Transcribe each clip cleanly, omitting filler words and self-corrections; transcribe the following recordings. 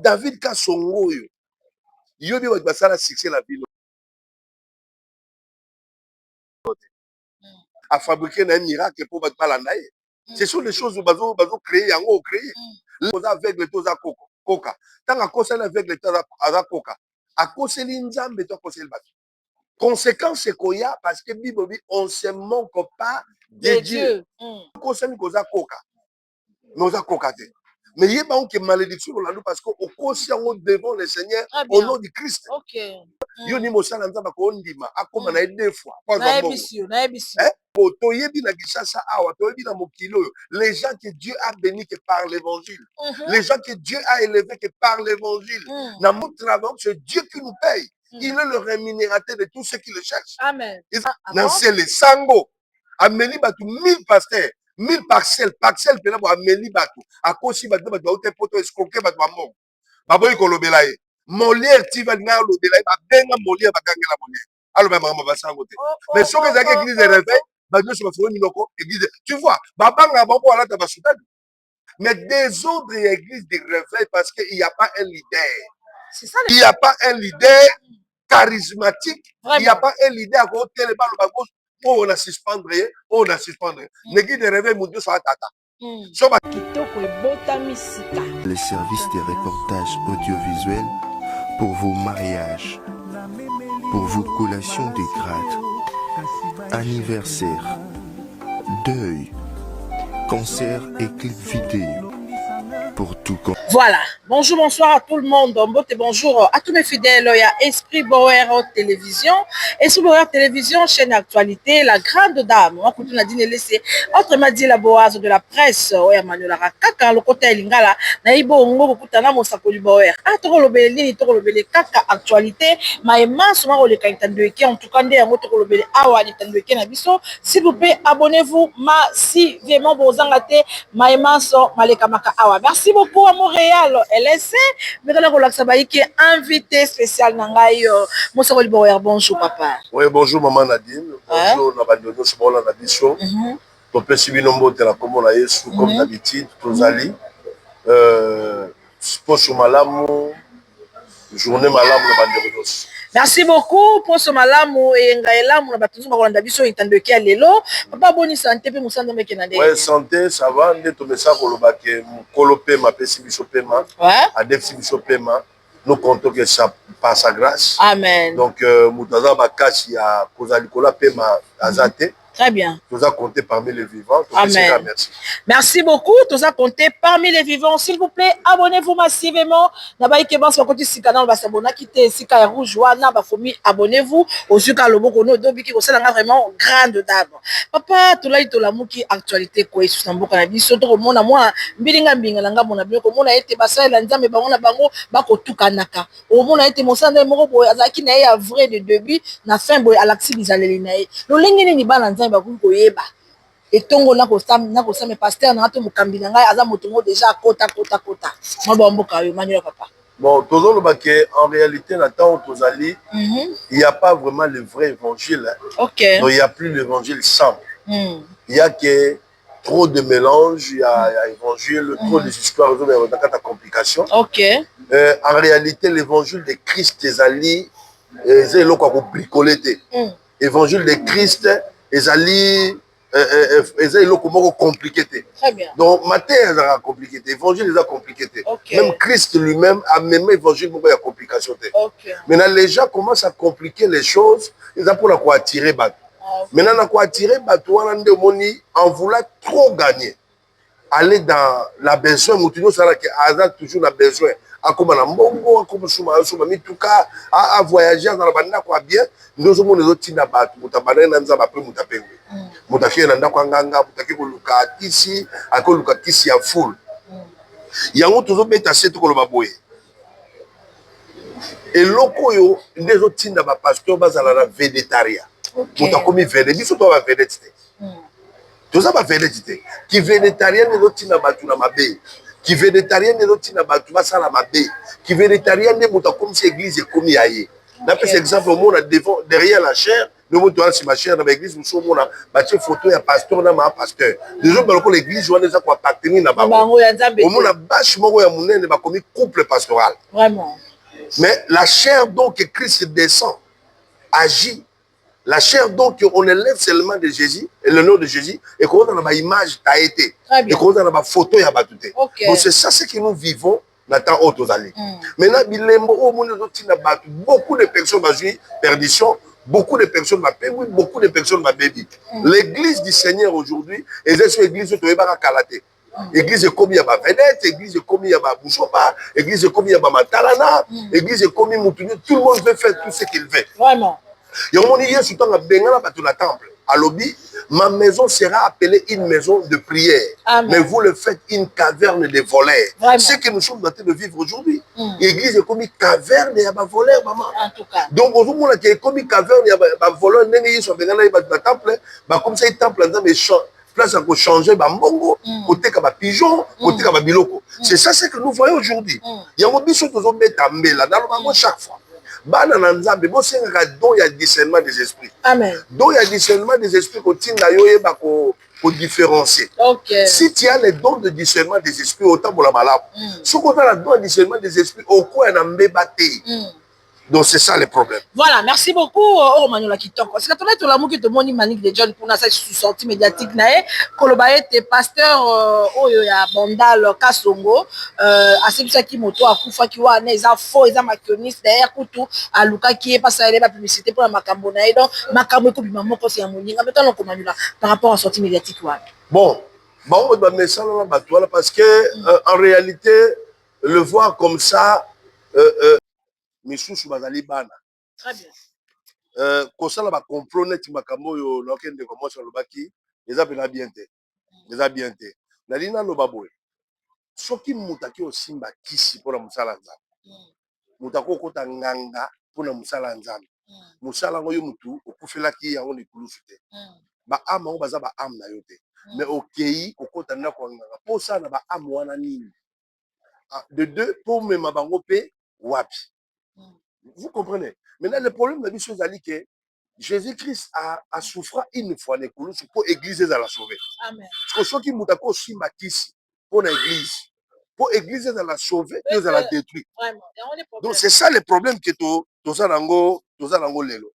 David Kassongo yo. Yo bi wa basala succès la ville. A fabriquer un miracle pour battre balandaye. Ce sont des choses bazo créer yango créer. Les aveugles toza coca. Tant à cause avec les toza coca. À cause l'inzambe to cause le bateau. Conséquence c'est qu'il y a parce que Bible on se manque pas de Dieu. Cause ni koza coca. Noza coca te. Mais il y a pas une malédiction parce qu'au conscient devant le Seigneur au nom du Christ. OK. Yo ni mosala nzamba ko ndima akoma na 2 fois. Na ebisio. Toyebi na Kishasa awa, toyebi na mokili oyo. Les gens que Dieu a bénis que par l'évangile. Les gens que Dieu a élevés que par l'évangile. Dans mon travail, c'est Dieu qui nous paye. Il est le rémunérateur de tous ceux qui le cherchent. Amen. C'est le sango. Ameli batu 1000 pasteurs, 1000 parcelles pena bo ameli batu. Akosi batu batu te poto escroquer batu among. Baboyi kolobela ye. Molière tiva na lobela ye ba benga Molière bakangela Molière. Alors ba mama basango te. Mais ce que ça église de réveil, ba Dieu se fait minoko église. Tu vois, babanga babo ala ta basuta. Mais des autres églises de réveil parce qu'il n'y a pas un leader. C'est ça. Il n'y a pas un leader charismatique. Vraiment. Il n'y a pas un leader à côté le bal au on a suspendre, on a suspendre. L'église de réveil mon Dieu soit tata. Les services de reportage audiovisuels pour vos mariages, pour vos collations de grade, anniversaire, deuil, concert et clip vidéo. Pour tout. Voilà, bonjour, bonsoir à tout le monde, bonjour à tous mes fidèles, il y a Esprit Bauer Télévision, Esprit Bauer Télévision, chaîne actualité, la grande dame, on a dit laisser, autrement dit la boise de la presse, ouais, Manuela Kaka, le côté Lingala, Naïbo, Ongo, Kutana, Mosakoli Bauer, à Torolobeli, Torolobeli, Kaka actualité, Maïma, Souma, le Kaitandoueke, en tout cas, on Torolobeli, Awa, Litandoueke, Nabiso, s'il vous plaît, abonnez-vous massivement, Bozangate, Maïma, So, Malekamaka, Awa. Merci beaucoup à Montréal, LSC, mais qui est invité spécial Nangaï, Mosakoli Bauer, bonjour papa. Oui, bonjour maman Nadine, bonjour Nabandono, c'est bon, la mission. On peut suivre nombre de la commune à Yesu, comme d'habitude, tous allés. Sport malamu, journée malamu, Nabandonos. Merci beaucoup pour ce malamu et ngaela mon batuzu makolanda biso itandeki lelo papa boni santé pe musanda meke na ouais santé ça va ndeto mesa koloba ke mukolope ma pesi biso pema a defsi biso pema nous comptons que ça par sa grâce amen donc mutaza bakasi ya kozali kola pema azate. Très bien. Nous avons compté parmi les vivants. Amen. Merci. Merci beaucoup. Nous avons compté parmi les vivants. S'il vous plaît, abonnez-vous massivement. Abonnez-vous. Vraiment grande dame. Papa, tu l'as dit, tu l'as dit, actualité, quoi, sur un bouc à la vie. Surtout, mon amour, bilinga binga langa mon amour, comme on a été basa et l'anza, mais on a bango, bako tout kanaka. Au monde a été mon sang de moro, azaki na ya vrai de début, na fin, boy, à l'axi, ils allaient les le lingini ni balanza, bakukoyeba. Et tongo na kosame pasteur na to mukambi na ngai aza motongo déjà kota. Moi bomboka yo Manuel papa. Bon, toujours le baquet en réalité n'attend tozali. Il n'y a pas vraiment le vrai évangile. OK. Donc il n'y a plus l'évangile simple. Il y a que trop de mélange, il y a évangile, trop des histoires de ta complication. OK. En réalité l'évangile de Christ ezali c'est le quoi bricoler. Évangile de Christ ezali est compliqué. Très bien. Donc, matin, est compliqué. L'évangile est compliqué. Okay. Même Christ lui-même a même l'évangile, il y a complication. Okay. Maintenant, les gens commencent à compliquer les choses. Ils ont pour attirer Batou. Maintenant, on a attirer Batou, en voulant trop gagner. Aller dans la besoin, Moutino, ça a toujours la besoin. À comme un bongo, comme mituka, à voyager dans la bande, quoi bien. Nous sommes les autres na Batou, Moutabane, Nanza, après Moutapengue. Moutaké nanda kwanganga mutaki koluka kisi akoluka kisi ya full yango toujours beta seto koloba boye eloko yo ndezo tinda ba pasteur bazala na végétarien mutakomi vede biso to ba vedete toza ba vedete ki végétarien ndezo tinda batu na mabe ki végétarien ndezo tinda batu basala mabe ki végétarien nde mutakomi si église ekomi yaye D'après cet exemple, au monde, derrière la chair, nous avons si ma chair dans l'église, nous sommes là, bâti photo, il y a pasteur, dans ma pasteur. Les autres, dans l'église, on a quoi appartenir là-bas. Au monde, a bâche, moi, il y a comme couple pastoral. Vraiment. Mais la chair, donc, que Christ descend, agit. La chair, donc, on élève seulement de Jésus, et le nom de Jésus, et qu'on a une image qui a été, et qu'on a une photo qui a battu. Donc, c'est ça ce que nous vivons dans le temps où allons. Maintenant, beaucoup de personnes ont eu perdition, beaucoup de personnes ont beaucoup de personnes ont béni. L'église du Seigneur aujourd'hui, et c'est l'église qui est Kalaté. L'église est comme il y a ma vedette, l'église est comme il y a ma bouchopa, l'église est comme il y a ma matalana, l'église est comme il y a tout le monde veut faire tout ce qu'il veut. Vraiment. À Lobby, ma maison sera appelée une maison de prière. Amen. Mais vous le faites une caverne de voleurs. Ce que nous sommes en train de vivre aujourd'hui. L'église est comme une caverne et il y a des voleurs, maman. En tout cas. Donc, aujourd'hui, il y a comme une caverne, il y a des voleurs, ils sont venus dans le temple, comme ça, le temple, place à changer, mbongo, côté comme pigeon, côté comme biloko. C'est ça ce que nous voyons aujourd'hui. Il y a un bichon qui est là, dans chaque fois. Bana nanzambe bo senga don ya discernement des esprits. Amen. Donc il y a discernement des esprits ko tinda yo yeba ko différencier. Okay. Si tu as les dons de discernement des esprits autant pour la malade. Si tu as le don de discernement des esprits au quoi na mbebate. Donc c'est ça le problème. Voilà, merci beaucoup au Manuela Kitoko. Parce que tu as tout l'amour que tu as Manique de John pour cette sortie médiatique nae Kolobaye te pasteur oyo ya Bandal Kasongo asebisa ki moto akufa ki wana eza faux eza macroniste derrière kutu aluka ki e passa la publicité pour la makambo nae donc makambo ko bima moko c'est ya moninga mais tant ko Manuela par rapport à sortie médiatique wana. Bon, message là batola parce que en réalité le voir comme ça misusu bazali bana. Très bien. Kosala ba compromet makambo yo lokende ko moso lobaki eza pena bien te. Eza bien te. Nalina loba boy. Soki mutaki osimba kisi pona musala nzambe. Mutako kota nganga pona musala nzambe. Musala ngoyo mutu okufelaki yango likulusu te. Ba ama ngo baza ba am na yo te. Mais okei okota na ko nganga. Posa na ba am wana nini. De deux pour me mabango pe wapi. Vous comprenez? Maintenant, le problème de la chose, c'est que Jésus-Christ a souffert une fois pour l'église à la sauver. Amen. Parce que ceux qui m'ont aussi bâti pour l'église, à la sauver, ils à la détruire. Donc, c'est ça le problème que tu as dans lelo.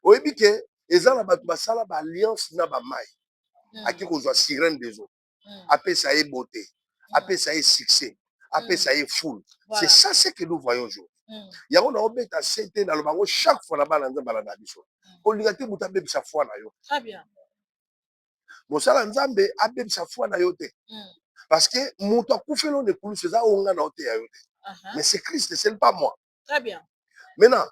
Oui, bien que les gens ont alliance na ba mai. À qui qu'on soit sirène des eaux. Après ça est beauté. Après ça est succès. Après ça est foule. C'est ça ce que nous voyons aujourd'hui. Yango na obeta sete na lobango chaque fois na bana nzambe la biso. Olinga muta bebisa foi na yo. Très bien. Mosala nzambe abebisa foi na yo te. Parce que muto akufelo ne kulu seza onga na ote ya yo te. Mais c'est Christ, c'est pas moi. Très bien. Maintenant,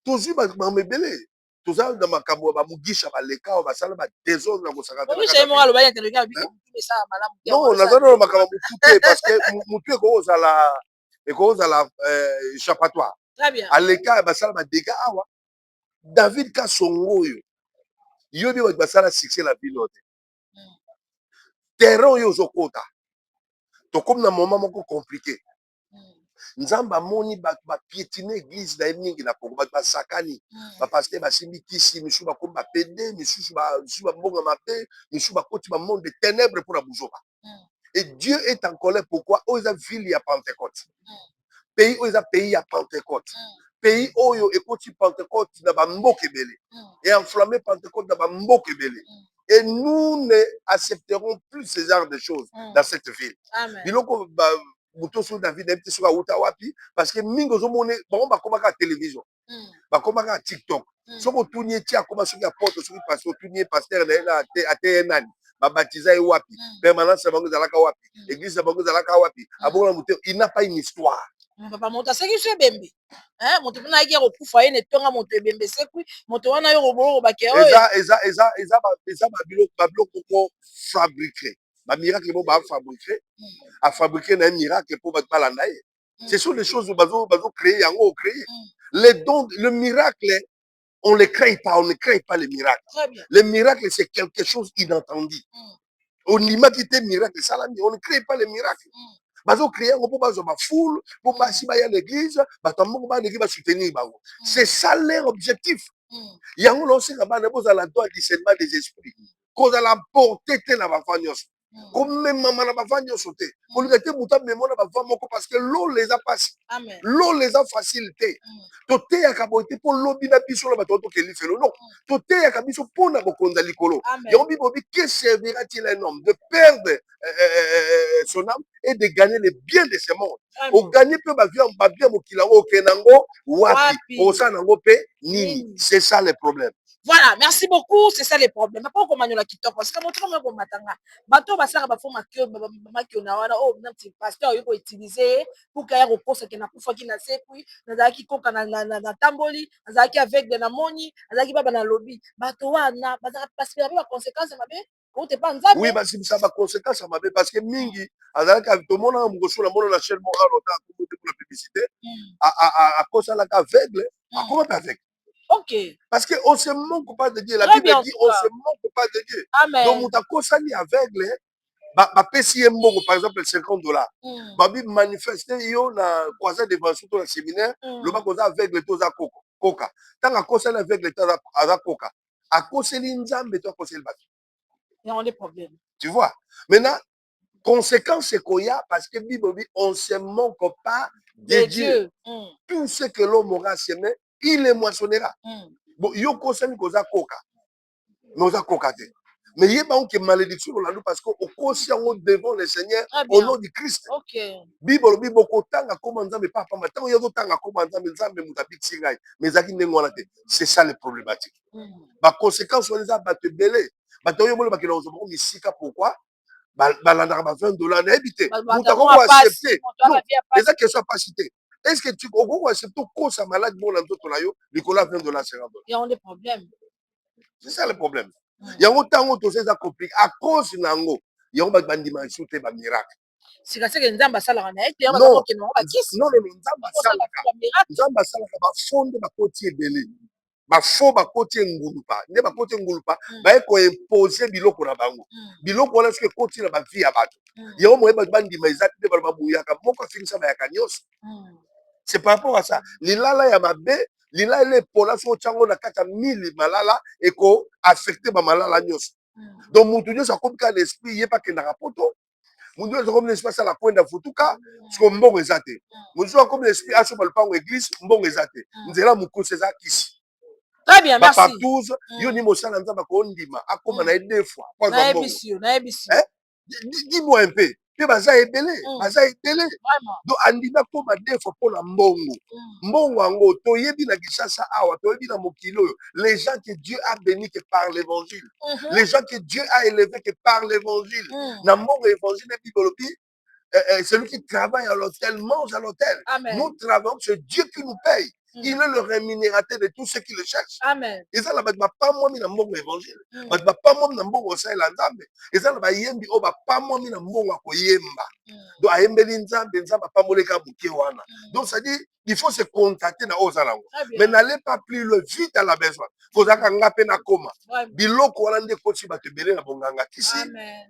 toujours ba mebele, toujours dans makambo ba mugisha ba leka ba sala ba désordre na kosaka. Oui, j'ai moi le baye interroger bi ça malamu. Non, na zona makambo mutute parce que mutu ko osala et cause à la échappatoire. Très bien. À l'écart, basala ba dégâts awa. David Kasongo yo. Yo bi basala succès la pilote. Terrain yo zokota. To comme na moment moko compliqué. Nzamba moni ba piétiner église na mingi na Congo ba sakani. Ba pasteur ba simbi kisi misu ba komba pede, misu ba mbonga mape, misu ba koti ba monde de ténèbres pour la bougeoba. Et Dieu est en colère. Pourquoi? Oh, ils ont ville à Pentecôte. Pays où ils ont pays à Pentecôte. Pays où ils ont Pentecôte dans Bamboke Belé. Et enflammé Pentecôte dans Bamboke Belé. Et nous ne accepterons plus ce genre de choses dans cette ville. Biloko Buto sur David un petit sur Utawapi parce que mingo zomone bon ba komaka à télévision. Ba komaka à TikTok. Soko tournier tia comment sur la porte sur pasteur tournier pasteur na ATNan. Babatiza wapi permanence bango zalaka wapi église bango zalaka wapi abona muté il n'a pas une histoire. Papa monta c'est que je bembe hein monto na ki okufa ye ne tonga monto bembe c'est quoi monto wana yo robolo ba ke eza ba biloko ko fabriquer ba miracle bo ba fabriquer a fabriquer un miracle pour ba balanda ye. Ce sont les choses bazo créer yango créer les dons le miracle. On ne crée pas, on ne crée pas les miracles. Les miracles, c'est quelque chose d'inattendu. On imagine des miracles, on ne crée pas les miracles. bazo créer ngo po bazo ba foule po basi ba ya l'église bato moko ba l'église ba soutenir bango. C'est ça leur objectif. Yango no senga bana boza la droit discernement des esprits. Koza la portée te na bafan nyonso. Comme maman na bafan nyonso te. Pour le te muta memo na bafan moko parce que l'eau les a passé. L'eau les a facilité. Tote ya kabote pour lobi na biso la bato to keli felo. Non. Tote ya kabiso pour na bokonza likolo. Yango bibobi que servira-t-il un homme de perdre son âme et de gagner les biens de ce monde. Au gagner peu ba bien mokila o kenango wapi. Au sa nango pe nini. C'est ça le problème. Voilà, merci beaucoup, c'est ça les problèmes. Pas comme on a kitoko parce que mon truc comme matanga. Bato basara ba fo makio makio na wana oh na petit pasteur yoko utiliser pour qu'il y ait recours que na kufa ki na sekui na zaki koka na tamboli na zaki avec de na moni na zaki baba na lobby bato wana bazara parce que la conséquence mabe ko te pas nzambe. Oui, parce que ça va conséquence mabe parce que mingi azalaka to mona ngoso na mona na chaîne morale ota ko pour la publicité à cause la aveugle à comment aveugle. Ok. Parce qu'on se manque pas de Dieu. La Bible dit on se manque pas de Dieu. Amen. Donc, on t'a constaté aveugle. Par exemple, $50. Ma Bible manifeste, il y a un croisé devant sur le séminaire. Le bas cause aveugle, tout ça coca. Tant qu'à cause aveugle, tout ça coca. À cause de l'inzambe, tu as cause le bateau. Il y a des problèmes. Tu vois. Maintenant, conséquence, c'est qu'il y a parce que Bible dit on se manque pas de Dieu. Tout ce que l'homme aura semé, il les moissonnera. Bon, yo kosani koza koka. Noza koka te. Mais il y a une malédiction parce qu'on conscient devant le Seigneur au nom du Christ. Bible Bible kotanga comme nzambe papa matango yo kotanga comme nzambe mutabik singai. Mais zaki ndengwana te. C'est ça le problématique. Ba conséquence on les a battu belé. Bato yo molo bakina ozo misika pourquoi? Balandaka ba $20 na habité. Mutako accepter. Non, les a question pas cité. Est-ce que tu acceptes tout ça malade bon dans d'autres là yo, Nicolas $20 $50. Il y a des problèmes. C'est ça le problème. Il y a autant de choses à compliquer à cause nango. Il y a un dimension te ba miracle. C'est que nzamba sala na ete non non nzamba sala ba fonde ba koti ebele. Ba fo ba koti ngulupa. Ne ba koti ngulupa ba eko imposer biloko na bango. Biloko wana ce que koti na ba vie ya bato. Il y a un ba ndima ezati be ba buyaka moko finisa ba yaka nyos. C'est par rapport à ça. Lilala ya mabe, lila ele pola so chango na kata 1000 malala eko affecté ba malala nyos. Donc mutu nyos akomika l'esprit yé pas que na rapoto. Mutu nyos akomika l'esprit ça la kwenda futuka, sko mbongo ezate. Mutu nyos akomika l'esprit aso balpango église mbongo ezate. Nzela mukusa za kisi. Très bien, merci. Papa 12, yo ni mosala nzamba ko ndima akoma na 2 fois. Na ebisio, na ebisio. Dis-moi un peu. Baza ebele. Donc andina koma 2 fois pour la mbongo. Mbongo ango toyebi na Kinshasa awa, toyebi na mokilo. Les gens que Dieu a béni que par l'évangile. Les gens que Dieu a élevé que par l'évangile. Na mbongo évangile bibolobi, celui qui travaille à l'hôtel mange à l'hôtel. Nous travaillons, c'est Dieu qui nous paye. Il est le rémunérateur de tous ceux qui le cherchent. Amen. Et ça, là, pas moi, mais dans évangile. Pas moi, mais dans ça, la nzambe. Et ça, là, yembi, oh, pas moi, mais dans ko yemba. Donc, à yembeli nzambe, nzambe, pas moi, les gars, wana. Donc, ça dit, il faut se contacter dans Ozalango. Mais n'allez pas plus le vite à la besoin. Faut nga pe na koma. Biloko wana nde koti ba tebele na bonganga kisi.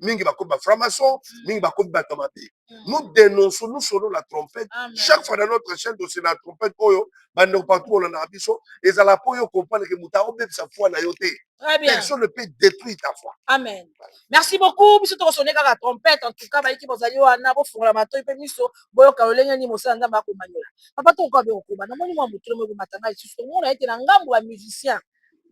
Mingi ba ko ba framason, mingi ba ko ba tomate. Nous dénonçons, nous sonnons la trompette. Chaque fois dans notre chaîne, c'est la trompette oyo. Partout on a biso et ça la pour comprendre que mutao même sa foi na yote. Personne ne peut détruire ta foi. Amen. Merci beaucoup. Biso to sonner la trompette en tout cas ba équipe ozali wana bo fungola mato pe miso boyo kalolenya ni mosala ndamba ko manyola. Papa to ko be okuba na moni mwa mutu mo matanga isu on a été na ngambo ba musicien.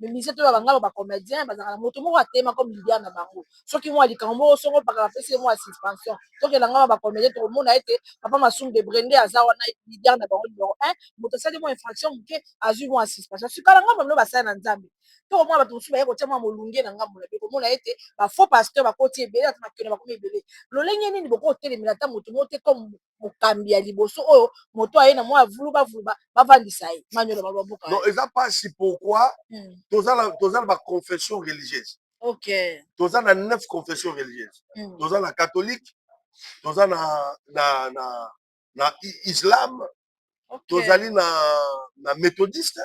Mais musicien to ba ngalo ba comédien ba zaka moto mo atema comme Liliane na bango. Soki mo alikambo songo pa pesi mo suspension. Soki la ngalo ba comédien to mo na été papa masum de Brende azawa na Liliane na bango numéro 1 moto sali mo infraction muke azu mo suspension. Sukala ngalo no ba sa na nzambe. To mo ba to suba yeko tama molunge na ngambo na beko mo na été ba faux pasteur ba koti ebele atama kene ba komi ebele. Lolenge nini boko telemela ta moto mo te comme mokambi ya liboso oyo moto aye na mo avulu ba vandisa ye manyola ba boka. Non, ça pas si pourquoi toza la confession religieuse. OK. Toza na 9 confessions religieuses. Toza la catholique, toza na islam, tozali na méthodiste,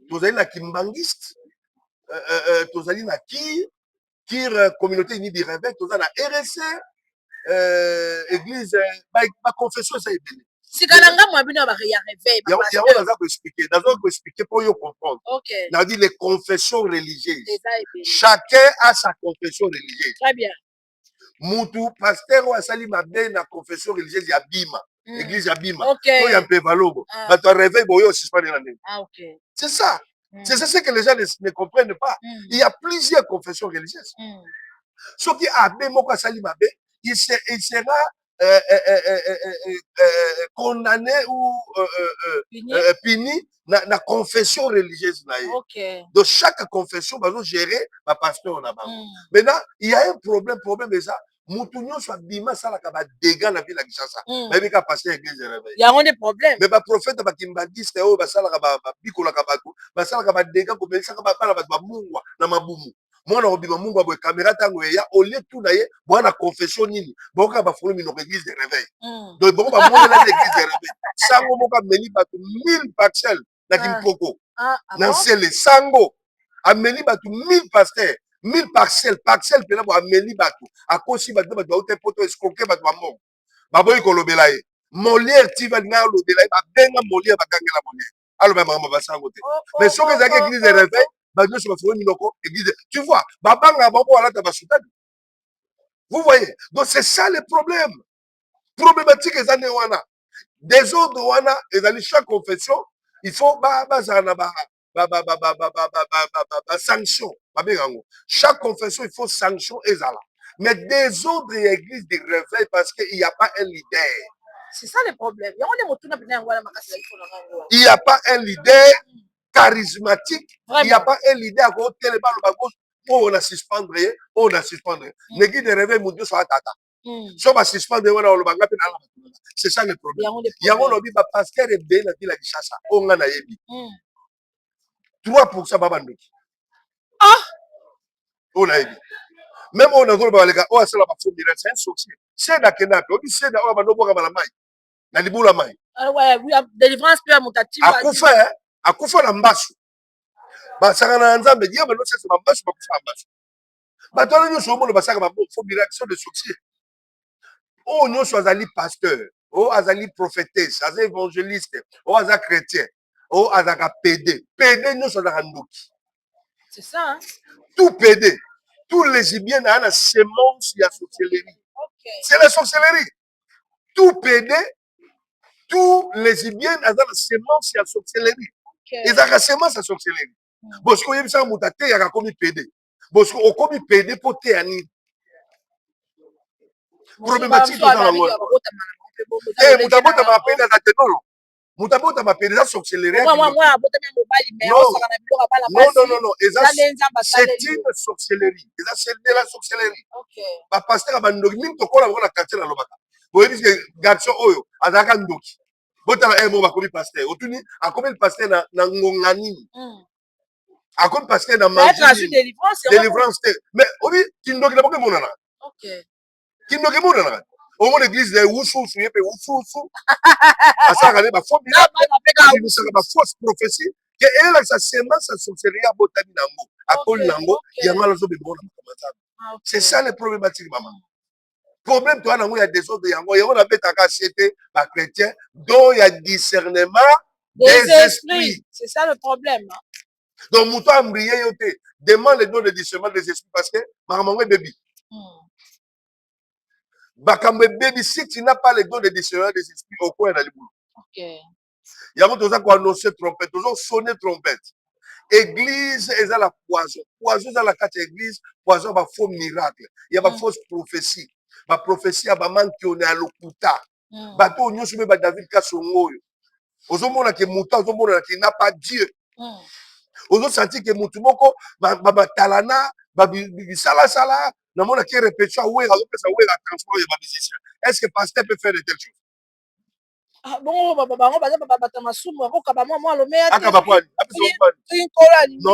tozali na kimbangiste, tozali na kir communauté unie du réveil, toza na RSC, église confession ça ebele sikalanga mwabino ba ya réveil ya on a expliquer pour yo comprendre. OK. On a dit les confessions religieuses. Chacun a sa confession religieuse. Très bien. Mutu pasteur ou asali mabe na confession religieuse ya bima. Église ya bima. Okay. To ya mpevalobo. Ba to réveil boyo suspendre na ndenge. Ah OK. C'est ça. C'est ça ce que les gens ne comprennent pas. Il y a plusieurs confessions religieuses. Ce qui a bien moko asali mabe, il sera condamné ou puni na confession religieuse. Okay. Donc chaque confession va gérer ma pasteur là-bas. Maintenant, il y a un problème est ça. Moutounio soit bima ça la kaba dégâts la ville à Kinshasa. Mais il a passé église réveil. Il y a un problème. Mais ba prophète ba kimbadiste o ba sala kaba bikola kaba ba sala kaba dégâts ko be sala kaba ba mungwa na mabumu. Moi, on a dit que caméra tango ya au lieu tout d'ailleurs moi la confession nini boka ba fulu mino église de réveil donc bon ba moi la église de réveil sango moka meli ba 1000 parcelles na Kimpoko na sele sango ameli ba 1000 pasteurs 1000 parcelles pela bo ameli ba tout akosi ba ba hotel poto escroquer ba mamo ba boy ko lobela ye Molière tu vas nga lobela ba benga Molière ba kangela Molière alors ba mama ba sango te mais so que za église de réveil. Tu vois, vous voyez, donc c'est ça le problème. Problématique est des autres wana et chaque confession, il faut sanction. Chaque confession, il faut sanction et zala. Mais des autres églises de réveil parce qu'il n'y a pas un leader. C'est ça le problème. Il n'y a pas un leader charismatique. Vraiment. Il n'y a pas un leader à côté de on a suspendre, on a suspendre. L'église de réveil, mon Dieu, soit tata. Si on va suspendre, c'est ça le problème. Il y a un lobby, pasteur et bien la ville à Kinshasa. On a naïbi. 3% babandoki. Ah! On a naïbi. Même on a dit que on a cela va faire miracle, c'est un succès. C'est da kenape. On dit c'est da on va no boka malamai. Na libula mai. Ah ouais, oui, délivrance peut mutative. Akufa na mbasu. Basaka na nzambe dia ba no c'est mbasu ba kufa mbasu. Ba to nyo so mo no basaka ba fo miracle de succès. Oh nyo so azali pasteur, oh azali prophétesse, azali évangéliste, oh azali chrétien, oh azali PD. PD nyo so azali ndoki. C'est ça hein. Tout PD. Tous les lesbiennes ont la sémence de la sorcellerie. Okay. C'est la sorcellerie. Tout PD, tous les lesbiennes ont la sémence de la sorcellerie. Ils ont la sémence de la sorcellerie. Parce que vous avez dit qu'il y a comme PD. Parce que vous avez PD pour te problématique dans la loi. Eh, vous avez dit PD dans la mutabota mapende za sorcellerie. Non, non. C'est une sorcellerie. C'est de la sorcellerie. OK. Ba pasteur abandoki mimi tokola bona quartier na lobaka. Vous dites que garçon oyo azaka ndoki. Botala mo ba komi pasteur. Otuni akomi pasteur na ngongani. Akomi pasteur na magie. Délivrance. Mais obi kindoki na boke monana. OK. Kindoki monana. Au moins l'église de Woussou, à ça, il faut bien fausse prophétie, que elle a sa sémence, sa sorcellerie à Botani Nango, à Paul Nango, il y a mal aux autres. C'est ça le problématique, maman. Problème, toi, il y a des autres Yango, il y a un cité, ma chrétien, dont il y a discernement des esprits. C'est ça le problème. Donc, Mouton Ambrié, demande le don de discernement des esprits parce que, maman, bébé. Bakambe baby, si tu n'as pas les dons de discernement des esprits au coin dans le boulot. OK. Il y a beaucoup de gens qui ont annoncé trompette, ils ont sonné trompette. Église, ils ont la poison. Poison dans la carte église, poison va faux miracle. Il y a une fausse prophétie. Ma prophétie a un man qui est à l'okuta. Bateau, on y a David Kassongo. Aux hommes qui mouton, aux hommes qui n'a pas Dieu. Aux autres senti que moutumoko, talana, sala. Non, on a qui répétition, où est la transport de ma musicien. Est-ce que le pasteur peut faire de telles choses? Bon, non,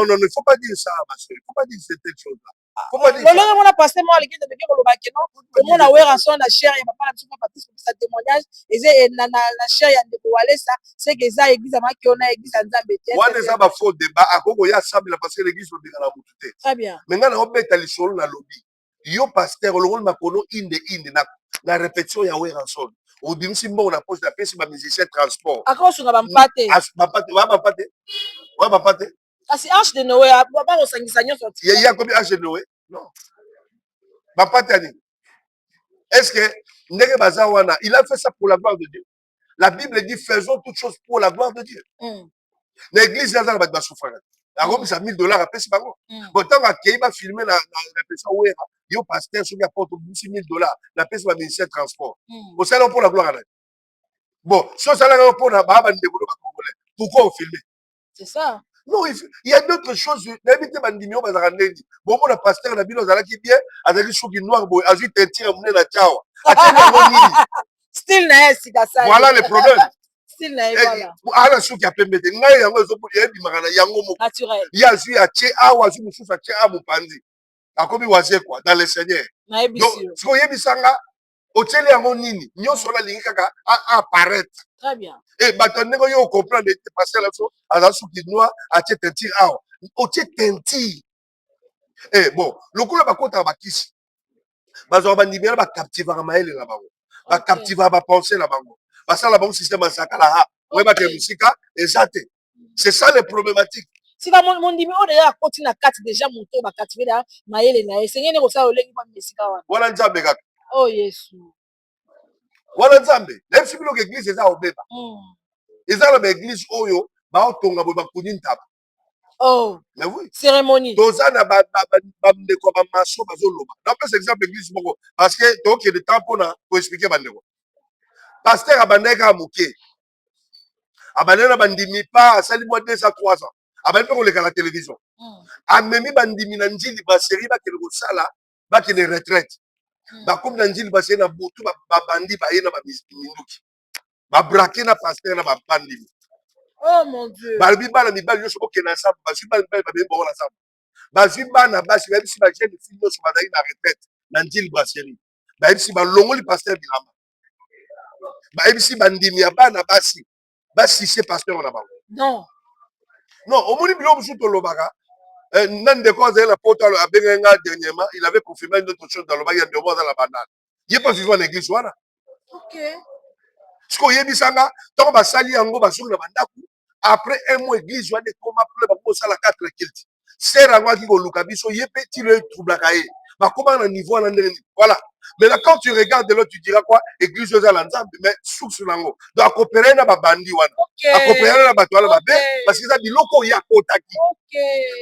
il ne faut pas dire ça, ma soeur. Il ne faut pas dire cette chose-là. On a passé moi l'église de Bébé Kolobaki, non? On a ouvert son la chair, il n'y a pas la baptiste pour sa témoignage. Et la chair, il y a des boalés, ça. C'est que ça, l'église, qui on a église en Zambie. On a des faux débats. À Gogo, il y a ça, parce que l'église, on est dans la boutique. Très bien. Maintenant, on met à l'échelon dans le lobby. Yo pasteur le rôle makono inde na la répétition ya Wera Sol. Au début, si on a posé la pièce, ma musicien transport. Encore sur la bampate. Bampate. Ah, c'est H de Noé. Papa, on s'en sorti. Il y a combien H de Noé? Non. Bampate, est-ce que Ndege Bazawana, il a fait ça pour la gloire de Dieu? La Bible dit faisons toutes choses pour la gloire de Dieu. L'église, il y a des souffrances. La robe, c'est $1000 après, c'est pas bon. Pourtant, il va filmer la personne où il y a un pasteur qui apporte $1000. La personne va ministère de transport. Au salon pour la gloire. Bon, si on s'en pour la barbe, pourquoi on filme? C'est ça. Non, il y a d'autres choses. N'habitez pas de bon, mon pasteur, la Bible, qui bien, avec les cheveux noirs, avec un tir à mon la tchao. Style na si ça. Voilà le problème. Style na voilà. Ala sou qui a pembe te ngai yango ezopo ya bimaka yango moko. Naturel. Ya zui a che a wa zui mususu a che a mopandi. Akomi waze quoi dans le Seigneur. Donc, ce qu'on yebisanga oteli yango nini nyonso la lingi kaka a apparaître. Très bien. Et bato ndenge yo comprendre te passer là so aza sou qui noir a che tenti a. O che tenti. Eh bon, lokolo bakota bakisi. Bazo bandimela ba captivera maele la bango. Ba captivera ba penser la bango. Ça la bon système à ça là. Ouais ba ke musika exact. C'est ça les problématiques. Si la mon numéro déjà continue à 4 déjà mon tour ba captiver là maele na esengene ko sa olengi ba musika wana. Wala nzambe kaka. Oh Yesu. Wala nzambe. Même si biloko église eza obeba. Eza la église oyo ba otonga bo ba kuninta. Oh. Mais oui. Cérémonie. Dozana ba ndeko ba maso bazoloba. Na pas exemple église moko parce que donc il y a des temps pour expliquer bandeko. Pasteur Abaneka Mouké. Abanena bandimi pas, sali moi 2 à 3 ans. Abaneka on le à la télévision. Amemi bandimi na njili ba série ba kele sala, ba kele retraite. Ba comme na njili ba série na botu ba bandi ba yena ba minduki. Ba braquer na pasteur na ba bandimi. Oh mon Dieu. Ba bi ba na mi ba yo so ke na sa, ba su ba ba be bo na sa. Ba su ba na ba si ba si ba jeune fille no so ba na retraite na njili ba série. Ba si ba longoli pasteur bilamba. Baebisi bandimi ya bana basi c'est pasteur na bango. Non, au moni bilo musu to lobaka nan de cause la porte a benga dernièrement, il avait confirmé une autre chose dans le bail de dans la banane. Il est pas vivant en église wana. OK. Ce ko yebisanga to ba sali yango ba sulu na bandaku après un mois église wana koma pour ba ko sala 4 kilti. Sera ngwa ki ko luka biso yepe ti le trouble kae. Bah, comment on niveau voilà. Mais là, quand tu regardes de l'autre, tu diras quoi? Église aux alentours, mais sous ce lango. Donc, à coopérer na ba bandi wana. À coopérer na ba toile ba parce que ça dit loko ya kotaki. OK.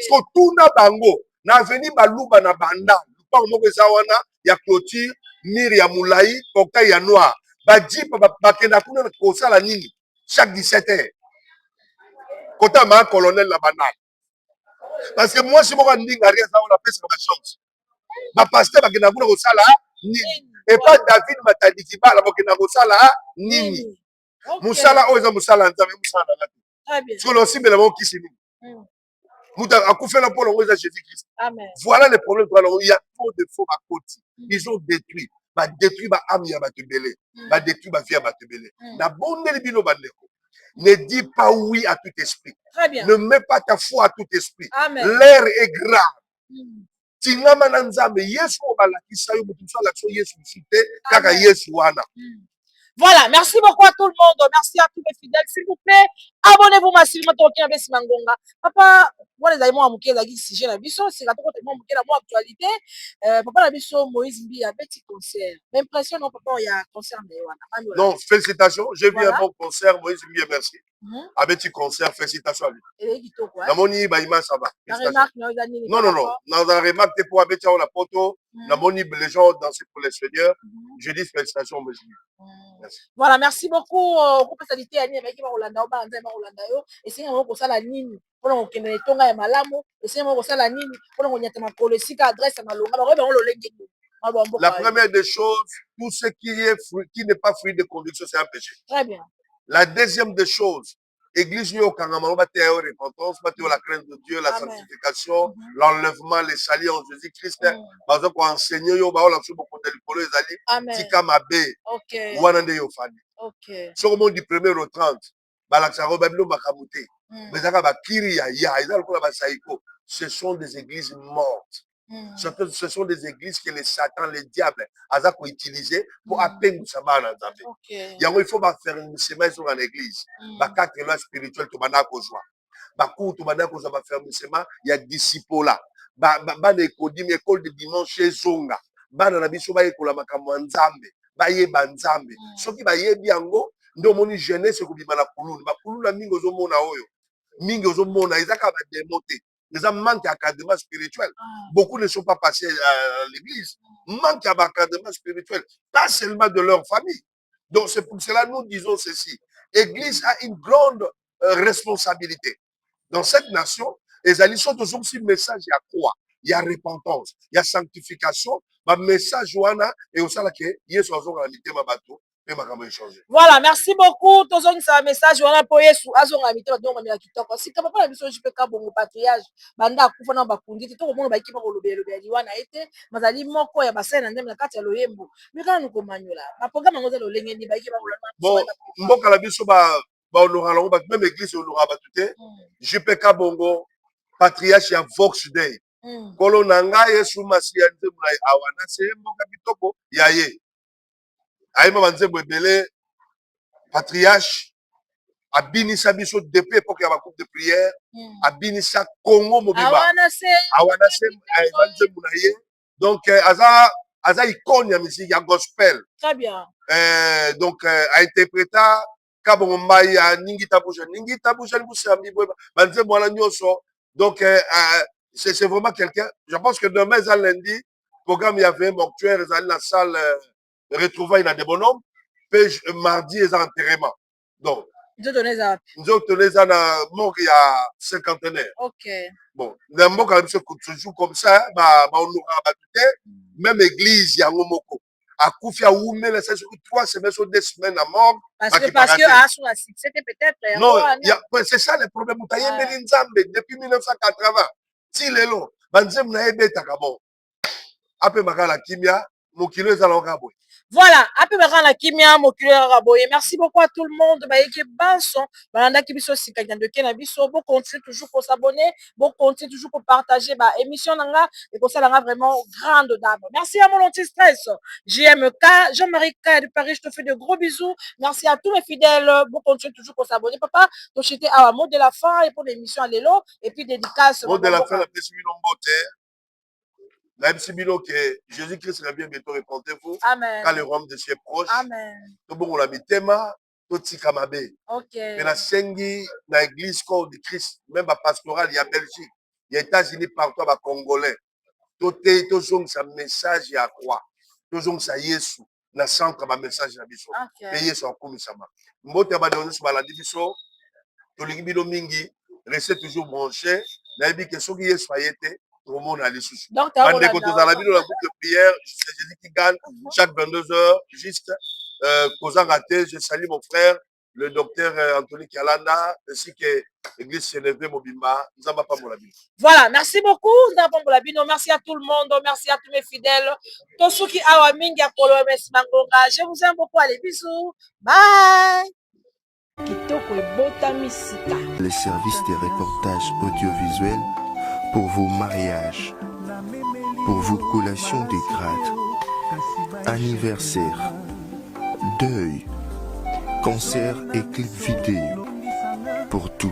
So tout na bango. Na veni baluba na banda. Pas au moko zawana ya clôture, mur ya moulai, kokta ya noir. Ba jeep ba kenda kuna ko sala nini? Chaque 17h. Kota ma colonel la banane. Parce que moi, si moi, ndinga rien ça on appelle ça ma chance. Ma pasteur bakena kuna kosala nini et pas David matadiki bala bakena kosala nini musala oza musala nzambe musala ngati très bien parce que le simbe la mo kisi nini muta akufela pour le Jésus Christ. Amen. Voilà les problèmes il y a trop de faux à côté ils ont détruit ba détruit ba âme ya batebele ba détruit ba vie ya batebele na bondeli bino bandeko. Ne dis pas oui à tout esprit. Très bien. Ne mets pas ta foi à tout esprit. Amen. L'air est grave. Tingama na nzambe Yesu obalakisa yo mutu so lakso Yesu sute kaka Yesu wana. Voilà, merci beaucoup à tout le monde. Merci à tous les fidèles. S'il vous plaît, abonnez-vous massivement à Toki Mangonga. Papa, moi les amis à mouké la sujet la biso, c'est la tellement mouké la moi actualité. Papa la biso Moïse Mbi a petit concert. L'impression non papa il y a un concert mais voilà. Non, félicitations, j'ai vu un bon concert Moïse Mbi, merci. Un petit concert, félicitations à lui. Et qui to quoi? Namoni ba image ça va. La remarque non. Dans la remarque pour abetia la photo, namoni les gens danser pour les seigneurs. Je dis félicitations Moïse Mbi. Voilà, merci beaucoup. Groupe Salité Ani avec Rolanda Oba Nzema Rolanda yo. Et c'est un ko sala nini. Pona ko kende tonga ya malamu. Et c'est un ko sala nini. Pona ko nyata makolo sika adresse malonga. Ba ko lo lengi. La première des choses, tout ce qui n'est pas fruit de conviction, c'est un péché. Très bien. La deuxième des choses, Église nous au repentance, la crainte de Dieu, la sanctification, l'enlèvement, les salis en Jésus-Christ. Par exemple, enseigner yo ba la subo ko delikolo ezali. Tika mabe. OK. Wana nde yo fani. OK. Sur le monde du 1er au 30, balaksa ro babilo makamute. Mais ça va kiri ya ezali ko la ba saiko. Ce sont des églises mortes. Ce sont des églises que les Satan, les diables, ont utilisées pour appeler Moussaba en Nzambe. Il faut faire une semaine sur l'église. Quatre lois spirituelles, tu vas kozwa. Bakou, tu vas faire une semaine, il y a disciples là. École de dimanche chez Zonga. Bana na biso ba ekola makambo Nzambe. Ba yeba Nzambe. Soki ba yebi yango, ndo moni jeunesse ko bimala kululu. Ba kululu mingi ozomona oyo. Mingi ozomona ezaka ba démoté. Les hommes manquent d'encadrement spirituel. Beaucoup ne sont pas passés à l'église. Manquent d'encadrement spirituel. Pas seulement de leur famille. Donc c'est pour cela que nous disons ceci. L'église a une grande responsabilité. Dans cette nation, les alliés sont toujours aussi message, il y a quoi? Il y a repentance, il y a sanctification. Ma message, et au sein de Yesu a réalité ma bateau. Voilà, merci beaucoup. Tous ceux qui ont un message, on a payé sous Azon Amité, donc on a quitté. Si tu n'as pas la mission, je peux pas bon patriarche. Banda Koufana Bakundi, tout le monde va équiper le Béliwan a été, mais à l'immoco, il y a bassin, et même la carte à l'Oyembo. Mais quand nous commandons là, ma programme, on a le Lengi, bon, Mboka la biso on aura même église, on aura battu. Je peux pas bongo, patriarche, il y a Vox Day. Kolonanga, Yesu Masia, Awana, c'est Mboka Bitoko, Yaye. Aïma Manzembo Ebele, patriarche, Abinisa Biso depuis l'époque il y a ma coupe de prière, Abinisa Congo Mobiba. Awana se Manzembo Naye. Donc, Aza icône ya musique, ya gospel. Très bien. Donc, a interprété Kabomba ya Ningi Tabouja, Niboussami, Manzembo Ala Nyoso. Donc, c'est vraiment quelqu'un. Je pense que demain, lundi, programme il y avait un mortuaire, ils allaient dans la salle. Retrouvailles dans des bonhommes, puis mardi, ils ont enterrement. Donc, nous avons ça dans mort il y a cinquantenaire. Ok. Bon, dans le monde, se joue comme ça, on aura battu, même église, il y a un moko. À Koufia Oumé, les 3 semaines, 2 semaines à mort. Parce que c'était peut-être. Non, c'est ça le problème. Depuis 1980, si les lots, Banzem n'a pas été bon. Après, Makala Kimia, Mokilo est à l'Orabo. Voilà, après la kimia merci beaucoup à tout le monde. Bon continue toujours pour s'abonner, bon continue toujours pour partager émission et pour ça vraiment grande dame. Merci à mon anti-stress, JMK, Jean-Marie K de Paris, je te fais de gros bisous. Merci à tous mes fidèles, bon continue toujours pour s'abonner. Papa, donc j'étais à mot de la fin et pour l'émission à l'élo et puis dédicace. Mot de la fin, la personne même si que Jésus-Christ sera bien bientôt répondez-vous. Amen. Quand le royaume de Dieu est proche. Amen. Tout bon, on a mis thème, tout tikamabe. Ok. Mais la Sengi, dans l'église corps de Christ, même à pastoral, il y a Belgique, il y a États-Unis partout, à Congolais. Tout est toujours un message à croix. Toujours ça Yesu, na centre un message à biso. Et Yesu en commissaire. Mbote ba donner sur la division. To lingi bino mingi, restez toujours branché. Na bi que soki Yesu a été tout le monde a les soucis. Donc, la boucle de prière, c'est Jésus qui gagne chaque 22 heures, juste causant raté. Je salue mon frère, le docteur Anthony Kialanda, ainsi que l'église Sénévé Mobimba. Nous n'avons pas mon avis. Voilà, merci beaucoup. Merci à tout le monde, merci à tous mes fidèles. Tous ceux qui ont mis je vous aime beaucoup. Allez, bisous. Bye. Les services des reportages audiovisuels pour vos mariages, pour vos collations des grades, anniversaire, deuil, concert et clips vidéo, pour tout